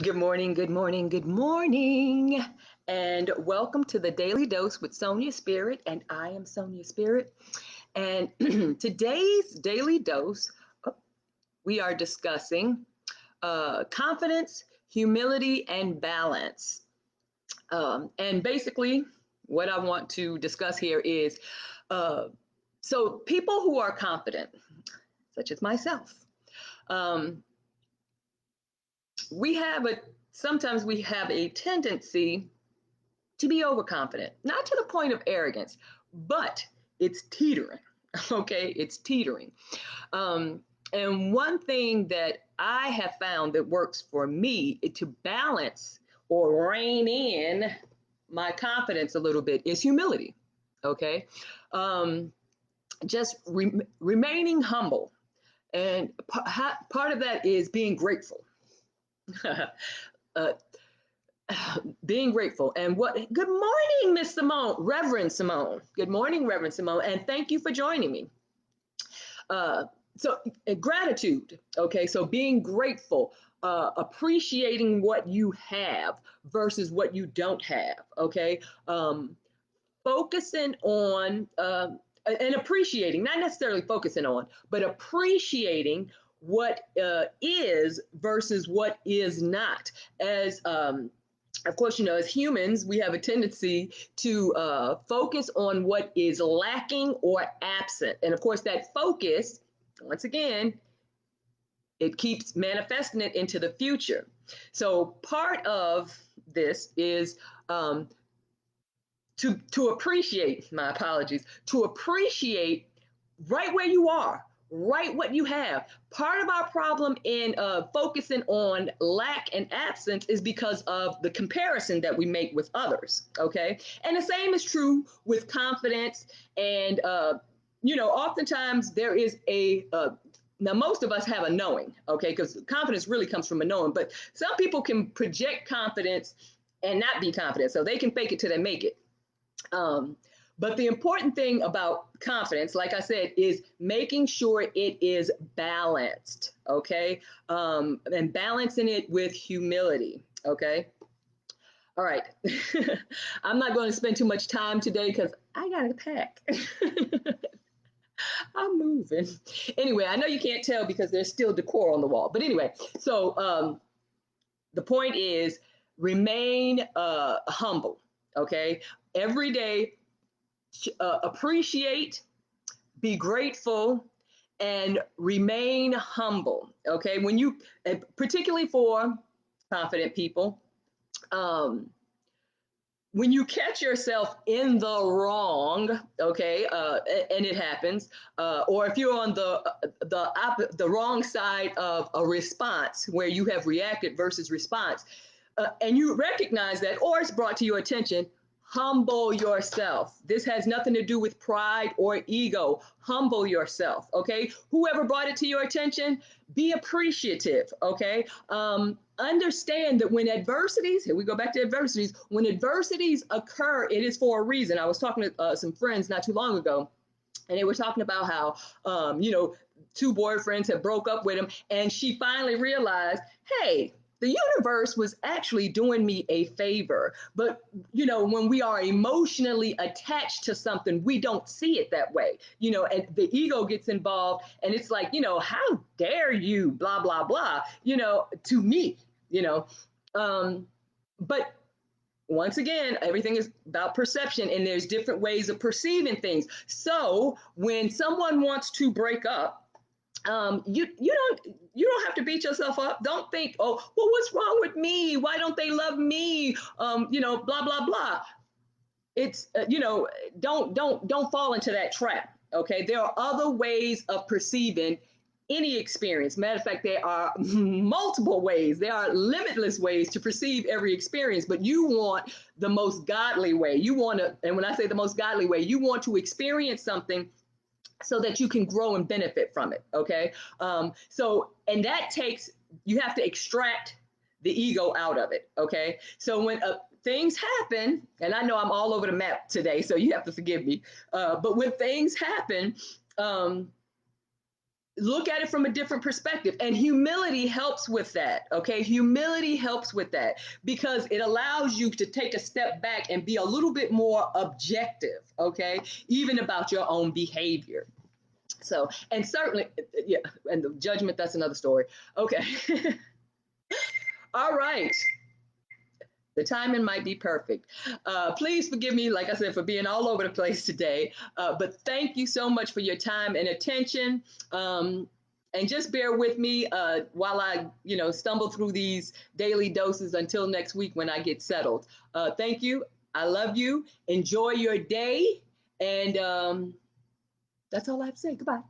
Good morning, good morning, good morning, and welcome to the Daily Dose with Sonya Spirit, and I am Sonya Spirit. And today's Daily Dose, we are discussing confidence, humility, and balance. And basically, what I want to discuss here is so people who are confident, such as myself, um, we have a sometimes we have a tendency to be overconfident, not to the point of arrogance, but it's teetering. Okay, it's teetering. Um, and one thing that I have found that works for me to balance or rein in my confidence a little bit is humility. Okay, um, just remaining humble, and part of that is being grateful. uh, being grateful. And what, good morning, Miss Simone, Reverend Simone. Good morning, Reverend Simone. And thank you for joining me. Uh, Gratitude. Okay. So being grateful, appreciating what you have versus what you don't have. Okay. Focusing on, and appreciating, not necessarily focusing on, but appreciating what is versus what is not. As of course, as humans, we have a tendency to focus on what is lacking or absent. And of course, that focus, once again, it keeps manifesting it into the future. So part of this is um, to appreciate, my apologies, to appreciate right where you are, right what you have. Part of our problem in focusing on lack and absence is because of the comparison that we make with others. Okay, and the same is true with confidence. And oftentimes there is a now most of us have a knowing, okay, because confidence really comes from a knowing, but some people can project confidence and not be confident, so they can fake it till they make it. um, but the important thing about confidence, like I said, is making sure it is balanced, okay? And balancing it with humility, okay? All right. I'm not going to spend too much time today because I got to pack. I'm moving. Anyway, I know you can't tell because there's still decor on the wall. But anyway, so the point is remain humble, okay? Every day, appreciate, be grateful, and remain humble. Okay, when you, particularly for confident people, um, when you catch yourself in the wrong, okay, and it happens, or if you're on the wrong side of a response where you have reacted versus response, and you recognize that, or it's brought to your attention, humble yourself. This has nothing to do with pride or ego. Humble yourself, okay? Whoever brought it to your attention, be appreciative, okay? Understand that when adversities, here we go back to adversities, when adversities occur, it is for a reason. I was talking to some friends not too long ago, and they were talking about how, two boyfriends had broke up with him, and she finally realized, hey, the universe was actually doing me a favor. But, when we are emotionally attached to something, we don't see it that way, and the ego gets involved, and it's like, how dare you, blah, blah, blah, to me, you know. Um, but once again, everything is about perception, and there's different ways of perceiving things. So when someone wants to break up, you don't have to beat yourself up. Don't think, oh, well, what's wrong with me? Why don't they love me? Blah blah blah. It's don't fall into that trap. Okay, there are other ways of perceiving any experience. Matter of fact, there are multiple ways. There are limitless ways to perceive every experience, but you want the most godly way. You want to, and when I say the most godly way, you want to experience something so that you can grow and benefit from it. Okay. And that takes, you have to extract the ego out of it. Okay. So when things happen, and I know I'm all over the map today, so you have to forgive me. But when things happen, um, look at it from a different perspective. And humility helps with that. Okay. Humility helps with that because it allows you to take a step back and be a little bit more objective. Okay. Even about your own behavior. So, and certainly, yeah, and the judgment, that's another story. Okay. All right. The timing might be perfect. Please forgive me, like I said, for being all over the place today. But thank you so much for your time and attention. And just bear with me while I, stumble through these daily doses until next week when I get settled. Thank you. I love you. Enjoy your day. And that's all I have to say. Goodbye.